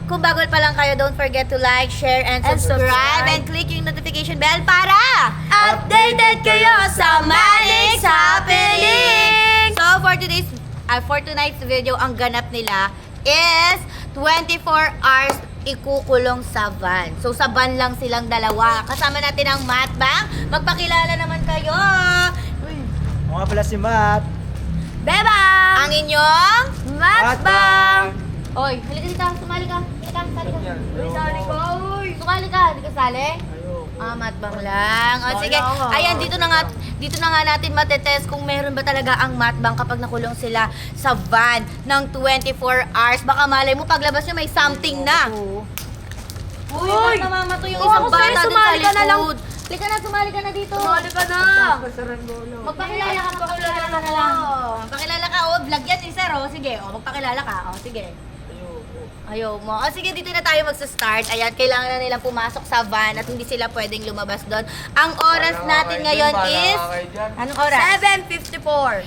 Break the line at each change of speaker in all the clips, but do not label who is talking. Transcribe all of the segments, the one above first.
kung bago pa lang kayo, don't forget to like, share, and subscribe. And click yung notification bell para updated kayo sa Manix Happening! So, for tonight's video, ang ganap nila is 24 hours ikukulong sa van. So, sa van lang silang dalawa. Kasama natin ang Matt Bang. Magpakilala naman kayo.
Ako nga pala si Matt.
Beba! Ang inyong Matt Bang!
Bang!
Oy, halika dito. Sumali ka. Halika, sali ka.
Uy, sali ka,
uy. Sumali ka. Hindi ka sali? Matt Bang lang. O, sige. Ayan, dito na nga natin matetest kung meron ba talaga ang Matt Bang kapag nakulong sila sa van ng 24 hours. Baka malay mo, paglabas nyo may something na. Uy, ba't namamato yung isang bata dun sa likod? Halika na, sumali ka na dito. Sumali ka na. Magpakilala ka, magpakilala ka na lang. Magpakilala ka, vlog yan ni Sir, sige, magpakilala ka, sige. Ayaw mo. Sige, dito na tayo magsa-start. Ayan, kailangan na nilang pumasok sa van at hindi sila pwedeng lumabas doon. Ang oras natin ngayon is... Anong oras?
7:54.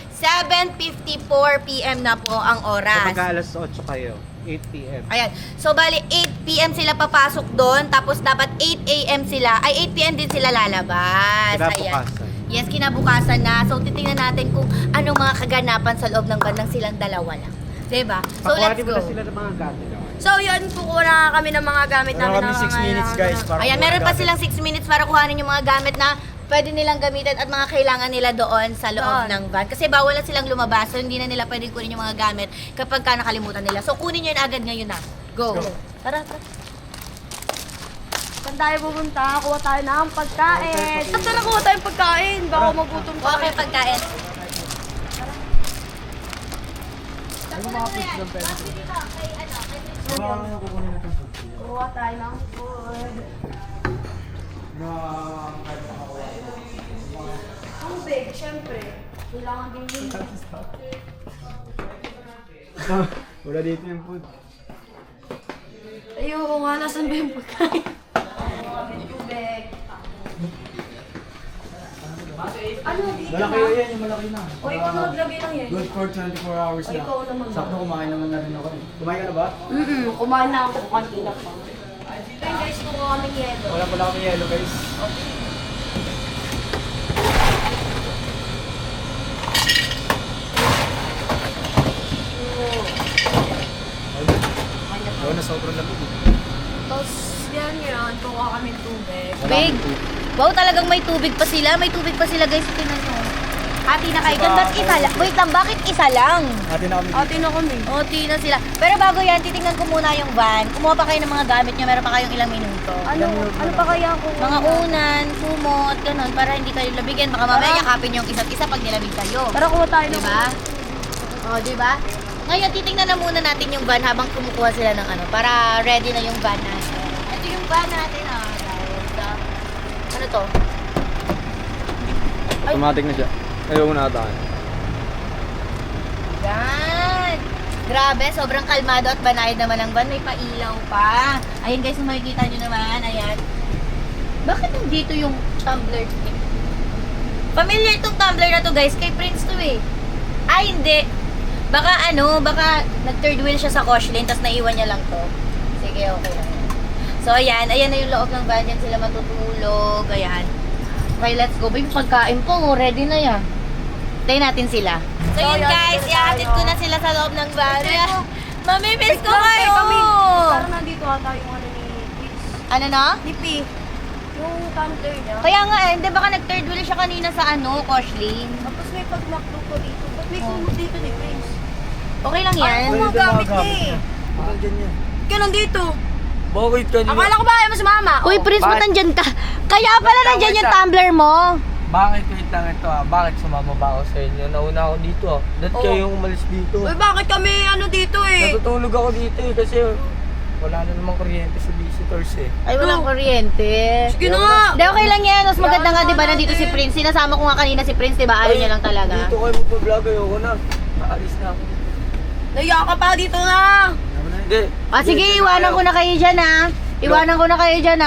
7:54 PM na po ang oras.
Kapag alas 8 kayo, 8 p.m.
Ayan. So, bali, 8 PM sila papasok doon. Tapos, dapat 8 AM sila. Ay, 8 PM din sila lalabas.
Kinabukasan.
Yes, kinabukasan na. So, titingnan natin kung anong mga kaganapan sa loob ng bandang silang dalawa lang. Diba? So, let's
Pakuhanin mo
go.
na sila ng mga gamit.
So yun, kukuha na kami ng mga gamit namin.
Meron kami 6 minutes guys. Para
Ayan,
kuha
meron
ng
pa
gamit.
silang 6 minutes para kuhanin yung mga gamit na pwede nilang gamitin at mga kailangan nila doon sa loob
Doon.
ng van. Kasi bawal na silang lumabas, so hindi na nila pwedeng kunin yung mga gamit kapag ka nakalimutan nila. So kunin nyo yun agad ngayon na. Go!
Go.
Tara, tara.
Saan tayo pupunta? Kuha tayo ng pagkain. At na kuha tayong pagkain. Baka magutom
Kuha kayo pagkain.
Kuha tayo ng food. Tubig, syempre. Kailangan din yun.
Wala dito yung food.
Ayoko nga, nasan ba yung pagkain? Tubig. Ano dito
Malaki
na?
yan, yung malaki na.
O ikaw na maglagay lang yan.
Good for 24 hours
O ikaw naman.
Sakto kumain naman na rin ako. Kumain ka na ba?
Kumain na ako kanina pa. Ayun guys, kukuha kami yelo.
Wala pala kami yellow guys. Ayaw na sobrang lamig.
Tapos yan, kukuha kami tubig.
Big! Wow, talagang may tubig pa sila. May tubig pa sila, guys. Tingnan nyo. Ati na kayo dyan. Ba't isa lang? Wait lang, bakit isa lang?
Atin na kami dito.
Ate na kami.
Oti na sila. Pero bago yan, titingnan ko muna yung van. Kumuha pa kayo ng mga gamit nyo. Meron pa kayong ilang minuto.
Ano pa kaya ako?
Mga unan, kumot, ganun. Para hindi kayo labigin. Baka mamaya yakapin yung isa't isa pag nilabig kayo.
Tara, kuha tayo ng
Diba? O, diba? Ngayon, titingnan na muna natin yung van habang kumukuha sila ng ano. Para ready na yung van natin. Ito yung van natin, Dahil sa... Ano to? Ay.
Automatic na siya. Ayaw mo na ata.
Yan! Grabe, sobrang kalmado at banayad naman ang van. May pailaw pa. Ayun guys, kung makikita nyo naman, ayan. Bakit nandito yung tumbler? Familiar itong tumbler na to guys, kay Prince to eh. Ay, hindi. Baka baka nag-third wheel siya sa Coshlin, tapos naiwan niya lang to. Sige, okay lang yan. So, ayan na yung loob ng van. Yan sila matutulog. Ayan. Okay, let's go. Yung pagkain po, ready na yan. Tayo natin sila. So, yun guys, ihahatid ko na sila sa loob ng van. Mamimiss ko kayo!
Parang nandito ata yung ano ni Pitch.
Ano na?
Ni P. Yung tumbler niya.
Kaya nga hindi baka nag-third wheel siya kanina sa Coshlin.
Tapos may pagmakdo ko dito. Ba't may kumot dito ni Prince?
Okay lang yan.
Ano mga gamit niya eh?
Bakit ganyan?
Kaya nandito.
Bakit kanina?
Akala ko ba ayaw mo si Mama?
Uy, Prince, ba't nandyan ka? Kaya pala nandyan yung tumbler mo.
Bakit wait lang ito Bakit sumama ba ako sa inyo? Nauna ako dito Ba't
Oo.
kayo yung umalis dito?
Uy, bakit kami ano dito eh?
Natutulog ako dito kasi wala na namang kuryente sa visitors
Ay, walang kuryente.
Sige na nga.
Hindi, okay lang yan. Mas maganda nga, di ba, nandito si Prince. Sinasama ko nga kanina si Prince, di ba? Ayaw niya lang talaga.
Dito kayo magpa-vlog, ayoko na. Naalis na ako.
Naiyak ka pa dito na.
Hindi.
Sige, iwanan ko na kayo dyan, Iwanan ko na kayo dyan,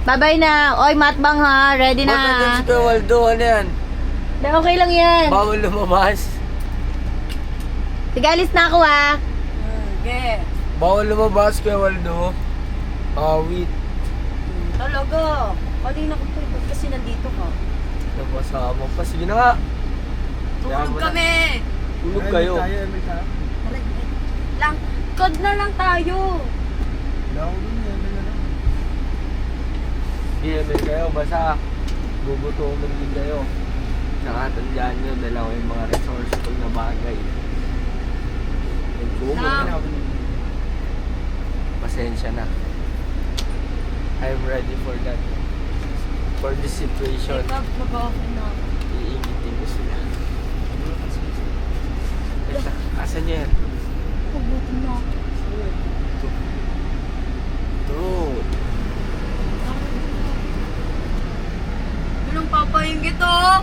Bye-bye na. Oy, Matt Bang, Ready
Bakit
na.
si Kuya Waldo? Ano yan?
Hindi, okay lang yan.
Bawal lumabas.
Sige, alis na ako,
Okay.
Bawal lumabas kay Waldo. Awit.
Talaga. Kanina ko pa ito kasi nandito ka.
Napasama pa. Sige na nga.
Tulog kami.
Tulog kayo.
Lang, cod na lang tayo.
Iyamin kayo. Basta gugutumin din kayo. Saka tandaan nyo, dalawa yung mga resourceful na bagay.
Lang.
Pasensya na. I'm ready for that. For this situation,
Mag-open na ako.
iingitin ko sila. Teka, asan niya yan?
Pagutom na ako.
Ito.
Walang papahingit oh.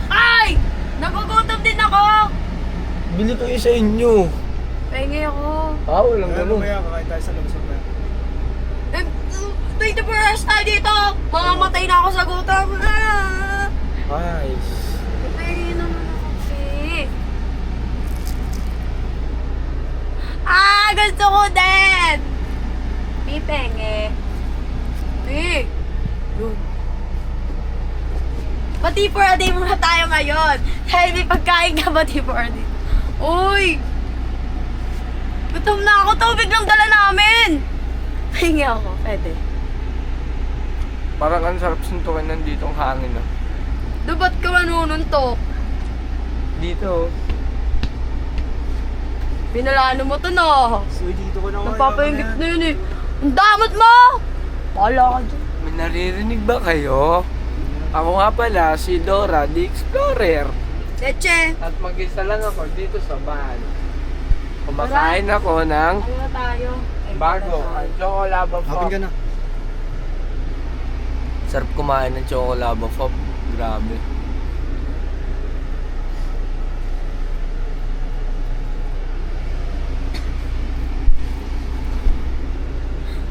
Ay! Nagugutom din ako.
Bili ko yung sa inyo.
Pahingi ako.
Walang ganun.
kakain tayo sa labas mamaya.
Eh, 24 hours tayo dito. Mamamatay na ako sa gutom. Ah!
Nice.
Pahingi naman ako, eh. Ah, gusto ko din. Pipenge. Eh. Yun. Bati for a day muna tayo ngayon. Dahil may pagkain ka, bati for a day. Uy! Gutom na ako. Tubig lang dala namin. Pahingi ako. Pwede.
Parang ang sarap suntukin nandito ang hangin. Ah.
Ba't ka manununtok?
Dito.
Pinalano mo to na.
So, dito ko na
Nagpapahingit na yun eh. Ang damot mo! Wala ka dyan.
May naririnig ba kayo? Ako nga pala, si Dora, the Explorer.
Leche!
At mag-isa lang ako dito sa van. Kumakain ako ng
Ano na tayo?
bago, ang Chocolaba Pop.
Hapin ka na.
Sarap kumain ng Chocolaba Pop. Grabe.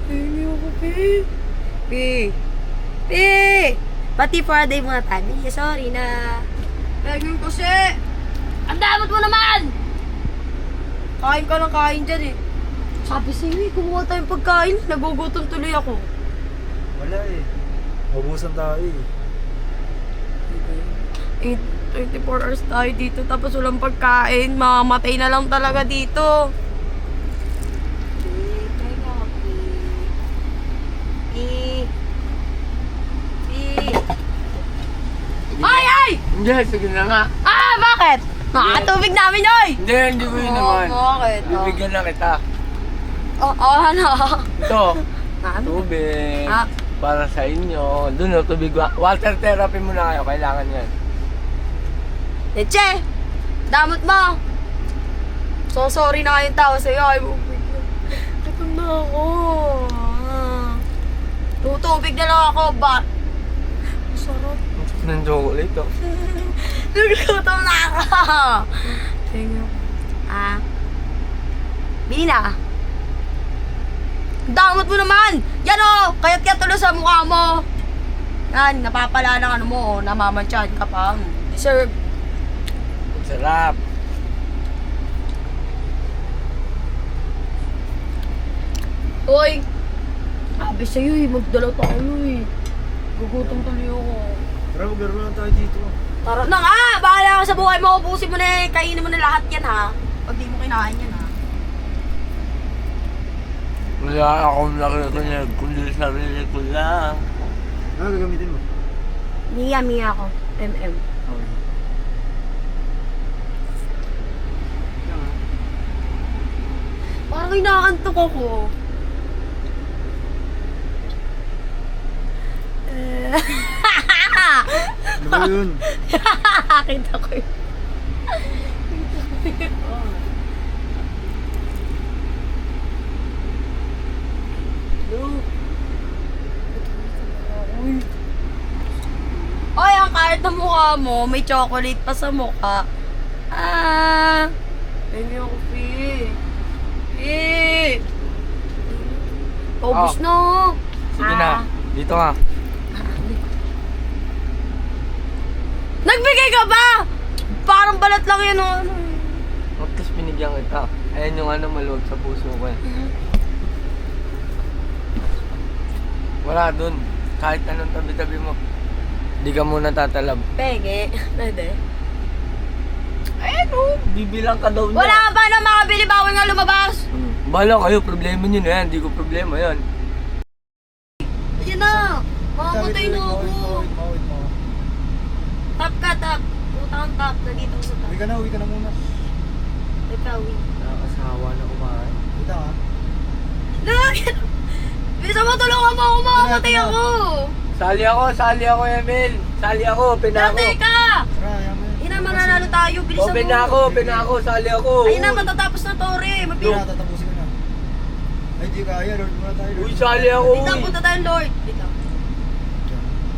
Hindi ako, Pi. Pi. Pi! Pati for a day muna tayo. Sorry na. Pegin ko si. Ang damot mo naman! Kain ka ng kain dyan eh. Sabi sa'yo eh, kumuha tayong pagkain. Nagugutom tuloy ako.
Wala eh. Mabusan tayo eh.
24 hours tayo dito tapos walang pagkain. Mamamatay na lang talaga dito. Ay! Ay!
Hindi, sige na nga.
Ah! Bakit? Tubig namin oy!
Hindi ko yun naman.
Bakit?
Bibigyan na kita.
Ano?
Ito,
Ano?
tubig.
Ah.
Para sa inyo. Doon o, tubig. Water therapy muna kayo. Kailangan yan.
Leche! Damot mo! So sorry na kayong tao sa'yo. Ay, gutom na ako. Tutubig na lang ako, ba? Masarap.
Ng chocolate oh.
Nagugutom na ako. Tingnan. Bili na. Damot mo naman! Yan o! Kayat-kayat tuloy sa mukha mo. Yan, napapala ng ano mo. Namamantsahan ka pa. Deserve.
Sarap.
Hoy! Sabi sa'yo eh, magdala tayo eh. Gugutom tuloy ako.
Tara, maglaro lang tayo dito.
Tara na nga! Bahala ka sa buhay mo. Ubusin mo na eh. Kainin mo na lahat yan ha. Pag di mo kinain yan ha.
Wala akong nakikinig, kundi sarili ko lang.
Ano gagamitin mo?
Mia ako. MM. Parang inaantok ako.
Ano ba yun?
Kita ko yun. Oy, ang kahit na mukha mo, may chocolate pa sa mukha. Hindi ako, Pi. Paubos na.
Sige na, dito nga.
Nagbigay ka ba? Parang balat lang yan. Ano.
At least binigyan kita. Ayan yung ano maluwag sa puso ko eh. Wala dun. Kahit anong tabi-tabi mo. Di ka muna tatalab.
Penge. Pwede.
Bibilang ka daw niya.
Wala ka ba na makabili? Bawal nga lumabas.
Bahala kayo, problema nyo na yan. Di ko problema yan.
Ayan na. Makamatay na ako.
Wait mo.
Tap ka, tap. Utang tap. Nandito ko sa tap.
Uwi ka na muna.
Ikaw, uwi.
Nakakasawa na kumain.
Wait lang ha.
Lagyan! Bilisan mo, tulungan mo ako, makamatay ako!
Sali ako, Emil. Sali ako, open na ako.
Dati ka!
Tara, ayaw mo yun.
Ina, mananalo tayo, bilisan
Open na ako, sali ako.
Ayun na, matatapos na Tore. Mabilis.
Tara, tatapusin ko na. Ay, di kaya. Lord muna tayo.
Uy, sali ako.
Wait lang, punta tayo, Lord. Wait lang.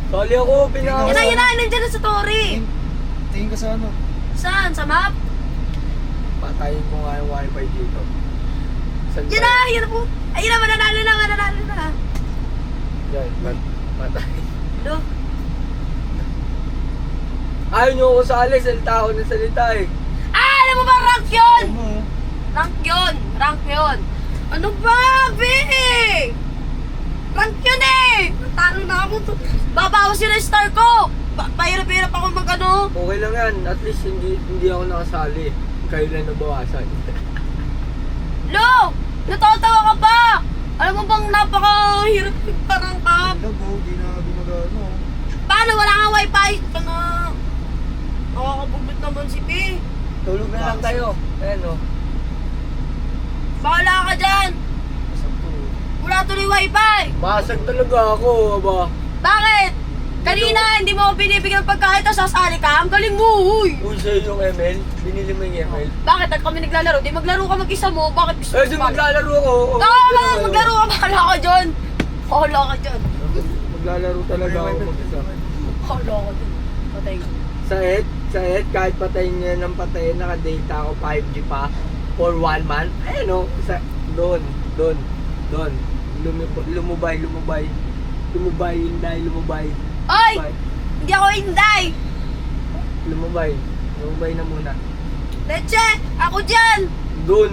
Sali ako, open na ako.
Yan na, nandiyan na sa Tore.
Tingin ka sa ano.
Saan? Sa map?
Patayin ko nga yung wifi dito. Saan
Yan
ba?
na, yan na po. Ayun na, mananalo na.
Yan, patay.
Lo,
Ayaw nyo ako sali, salita ako ng salita eh.
alam mo ba, rank yun?
Ano mo?
Rank yun. Ano ba, be? Rank yun eh. Talo na ako. Babawas yun ang star ko. Pahirap-hirap ako mag-ano.
Okay lang yan, at least hindi ako nakasali. Kayo lang nabawasan.
Lo, natatawa ka pa. Alam mo bang napakahirap parang ka.
Ano go? Di na gumagano.
Paano? Wala nga wifi. Tanga. Nakakabubit naman si P.
Tulog na lang kayo. Ayan o.
Bahala ka dyan.
Masang to.
Wala tuloy wifi.
Basag talaga ako, aba.
Bakit? Kanina hindi mo ako binibigyan ng pagkain tapos sasali ka. Ang galing mo, huy.
Uy, sa'yo yung ML. Binili mo yung ML.
Bakit? At kami naglalaro. Di maglaro ka mag-isa mo. Bakit gusto
Eh, di maglalaro ako. Oo,
Tama,
ano
maglaro ka. Bahala ka dyan. Bahala ka dyan.
Maglalaro talaga ako mag-isa.
Bahala ka dyan. Patay.
Sa Ed, kahit patayin niya ng patayin, naka-data ako 5G pa for 1 month. Ayun o, doon. Lumubay.
Oy! Hindi ako hinday.
Lumubay na muna.
Leche! Ako dyan!
Doon,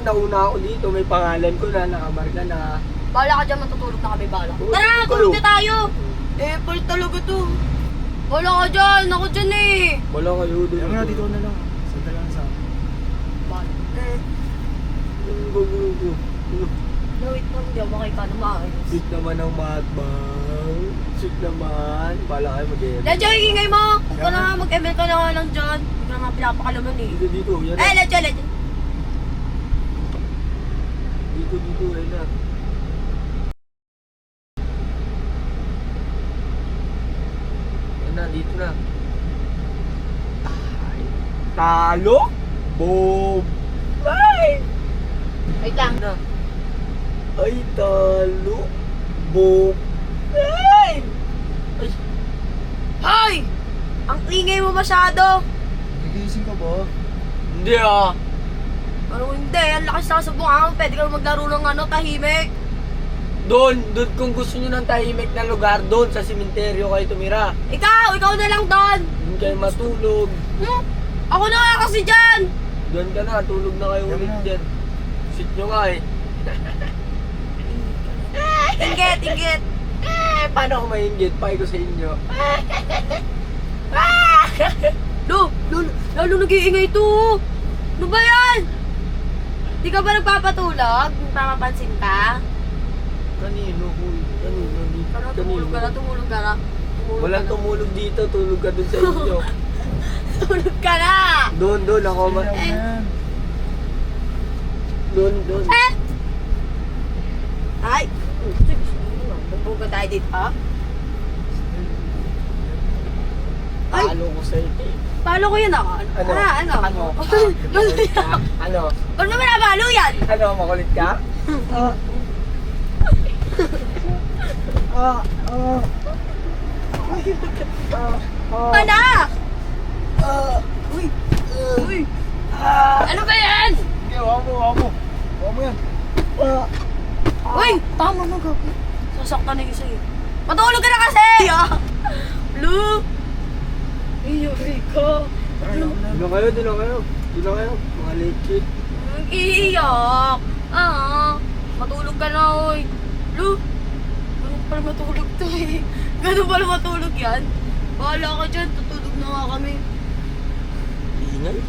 nauna ako dito, may pangalan ko na, nakamarka na.
Bahala ka dyan, matutulog na kami. Bahala.
Oo,
Tara,
kayo.
tulog na tayo. Eh, palit talaga to. Bahala ka dyan. Ako dyan eh.
Wala kayo doon.
Ayaw mo na, dito na lang. Santa lang sa akin.
Bahala.
Go.
No, wait lang. Hindi ako makikano maayos.
Sweet naman ang matbang. Sweet naman. Bala kayo mag-e.
Leche, ingay mo. Huwag ka na nga mag-ML ka na nga lang dyan. Huwag ka na nga pinapakalaman eh.
Dito. Yan
Eh,
na.
Leche.
Dito. Yan na. Yan na, dito na. Ay. Talo? Boom! Ay!
Wait lang.
Na. Ay, talo. Boom! Ay! Ay!
Hoy! Ang ingay mo masyado.
Nagising ka ba?
Hindi ah.
Ano hindi? Ang lakas na sa bunganga. Pwede ka maglaro ng ano, tahimik.
Doon kung gusto nyo ng tahimik na lugar, doon sa sementeryo kayo tumira.
Ikaw na lang doon.
Doon kayo matulog.
Ako na nga kasi dyan.
Doon ka na, tulog na kayo
Yan
ulit
na.
dyan. Sit nyo nga eh.
Inggit.
Paano ako maingit? Pay ko sa inyo.
Lalo nag-iingay to. Ano ba yan? Di ka ba nagpapatulog? Papapansin ka?
Kanino?
Tumulog ka na.
Walang tumulog dito, tulog ka doon sa inyo.
Tulog ka na.
Doon ako.
Ayaw mo yan.
Doon.
Ay! Magbuga tayo dito, ha? Ay!
Talo ko sa ito eh.
Palo ko yun ako.
Ano?
Ano?
Makulit ka? Ano?
Ba't naman nabalo yan?
Ano? Makulit ka?
Mana? Uy! Ano ba yan?
Sige, huwag mo. Huwag mo yan.
Uy! Tama mo, gabi. Sasaktan na yung sa'yo. Matulog ka na kasi! Lu! Iyari ka.
Tara, ayaw mo na.
Doon kayo. Mga legit.
Iiyak. Matulog ka na, oy. Lu! Tulog pala matulog to eh. Ganun pala matulog yan. Bahala ka dyan, tutulog na nga kami.
Ingay.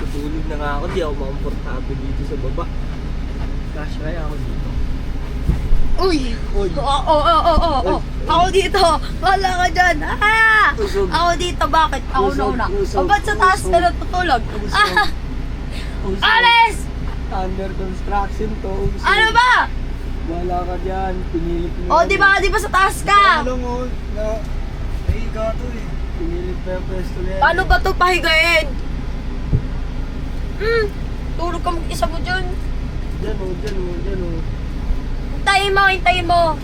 Tutulog na nga ako, di ako makomportable dito sa baba. Cash kaya ako dito.
Uy!
Uy!
Oo. Ako dito! Bahala ka dyan! Ah!
Usog.
Ako dito, bakit? Ako na
Usog,
una.
usog,
O ba't sa taas
usog.
ka natutulog?
Usog.
Ah!
Usog.
Alis!
Under construction to. Usog.
Ano ba?
Wala ka dyan. Pinilit mo.
O, di ba sa taas ka?
Ano lang oh, na... Nahiga to eh.
Pinilit mo yung pwesto na yan.
Paano ba ito pahigain? Tulog ka mag-isa mo dyan.
Dyan o.
Hintayin mo.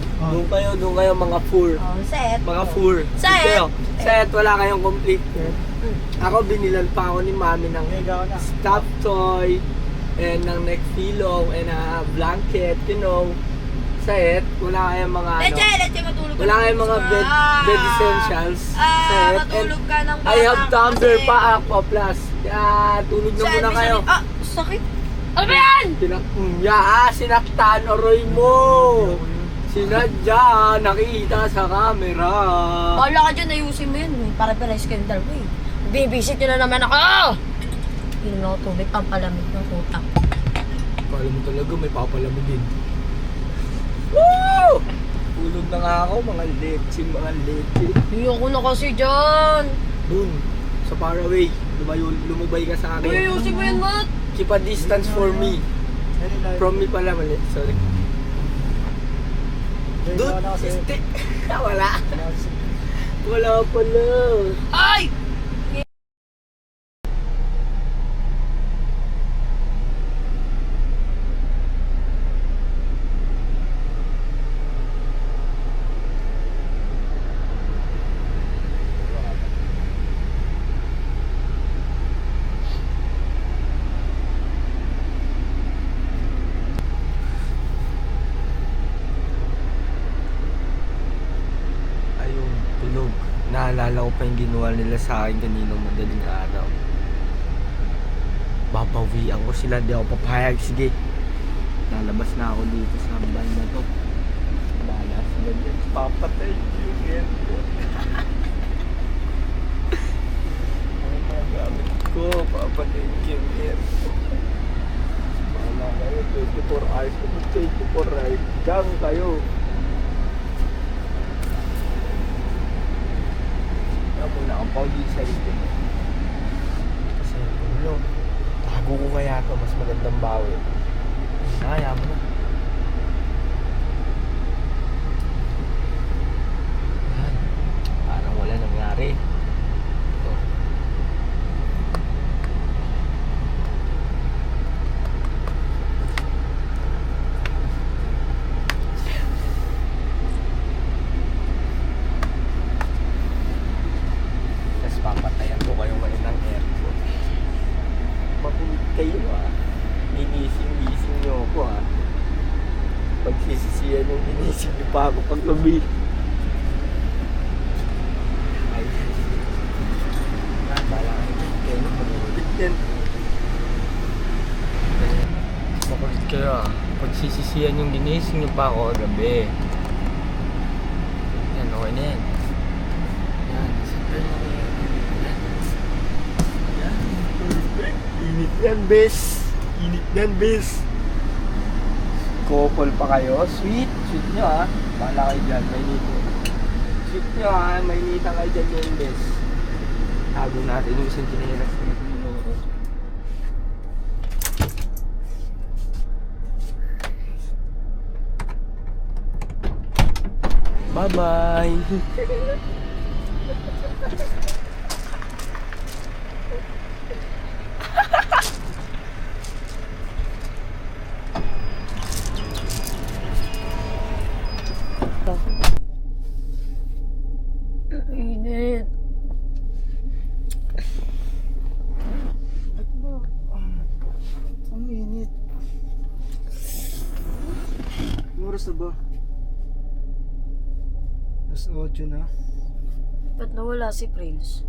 Doon kayo mga four.
Oh, set.
Mga four.
Set.
Doon kayo. Set, wala kayong complete set. Ako binilan pa ako ni mami ng stuffed toy and ng neck pillow and a blanket, you know. Set, wala kayong mga
Leche, matulog ka.
wala
ng
kayong mga
gusto.
bed essentials. Set.
Matulog ka ng
I have
bata
tumbler
kasi.
pa, Aqua Plus. Kaya tulog na muna kayo.
Ah, sakit. Ano ba yan?
Sinaktan, oroy mo. Sinadya, nakita sa camera.
Bahala ka dyan, ayusin mo yun. Para-pares kayong dalawa eh. Bibisit nyo na naman ako! Inom na ako tubig, ang palamig ng utak.
Kala mo talaga may papalamigin. Woo! Tulog na nga ako, mga leche.
Ayoko na kasi dyan.
Dun, sa Faraway, lumubay ka sa
Uy,
akin.
ayusin mo yun, Mat.
Keep a distance for me. From me pala, mali. Sorry. Dude, stick. Wala. Wala pala.
Ay!
Ayun, tulog. Naalala ko pa yung ginawa nila sa akin kaninang madaling araw. Babawian ko sila, di ako papayag. Sige, lalabas na ako dito sa van na to. Bahala sila dyan. Papatay yung airport. Ang mga gamit ko, papatay yung airport. Bahala kayo, 24 hours. 24 hours. Diyan kayo. Muna akong pauli sa ito. Kasi ulo, tago ko kaya ito, mas magandang bawi. Kaya mo na. Yan. Parang wala nangyari. Ito. Tapos papatayan ko kayo ngayon ng airport. Makulit kayo ah. Ginising nyo ako ah. Pagsisisiyan yung ginising nyo pa ako pag gabi. Ay. Bala kayo. Makulit yan. Makulit kayo ah. Pagsisisiyan yung ginising nyo pa ako gabi. Yan, okay na yan. Yan, center na kayo. Yan. Init yan, bes. Init yan, bes. Couple pa kayo. Sweet. Sweet nyo ha. Bahala kayo dyan. May nito. Sweet nyo ha. May nita kayo dyan yung bes. Tago natin yung isang chinelas na ito. Bye-bye.
Init.
Ang init. Anong oras na ba? Alas 8 na.
Ba't nawala si Prince?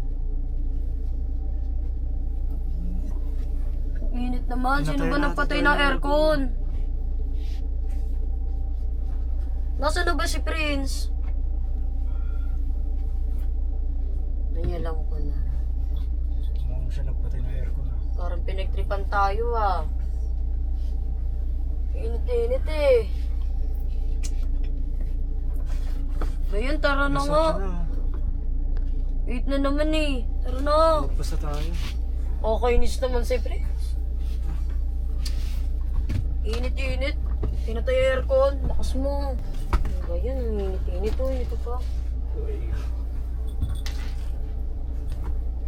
Ang init naman. Sino ba
Pinatay
nagpatay
natin
ng
tayo ng
aircon? Nasaan na ba si Prince? Ay, alam ko na.
Mukhang siya nagpatay ng aircon ah.
Parang pinagtripan tayo ah. Init-init eh. Ayun, tara na
Nasa
nga.
ka na.
8 na naman eh. Tara na.
Magpas na tayo.
Kakainis naman si Prince. Init-init. Pinatay yung aircon. Lakas mo. Ano ba yan? Init-init oh. Ito pa.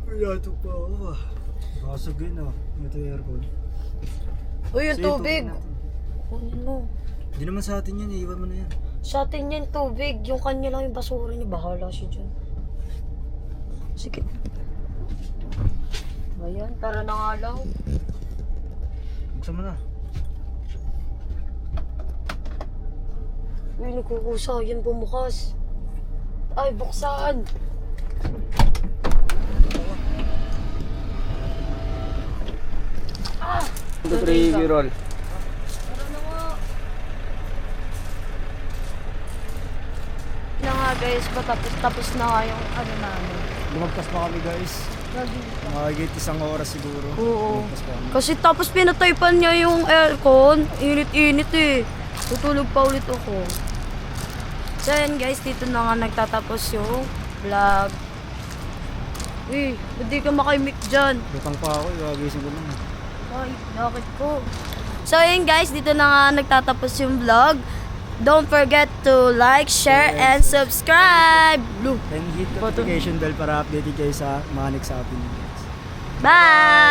Wala ito pa ako ah. Basag yun ah. Ito yung aircon.
Uy, yung
Sige,
tubig.
natin.
Kunin mo.
Hindi naman sa atin yan eh. Iwan mo na yan.
Sa atin yan tubig. Yung kanya lang yung basura niya. Bahala siya dyan. Sige. Ayan, tara na nga lang.
Buksan mo na.
Uy, nagkukusa. Yan bumukas. Ay, buksan. Ah!
2, 3, roll.
Tara na nga. Na nga guys, tapos na nga yung ano namin.
Lumagpas pa kami guys. Makagit 1 oras siguro.
Oo.
Lumagpas pa kami.
Kasi tapos pinatay pa niya yung aircon. Init-init eh. Tutulog pa ulit ako. So yan guys, dito na nga nagtatapos yung vlog. Uy, ba't di ka makimik dyan?
Lutang pa ako. Iwagising ko lang.
Ay, bakit ko? So yun guys, dito na nga nagtatapos yung vlog. Don't forget to like, share, and subscribe.
And hit notification bell para updated kayo sa mga next upload.
Bye!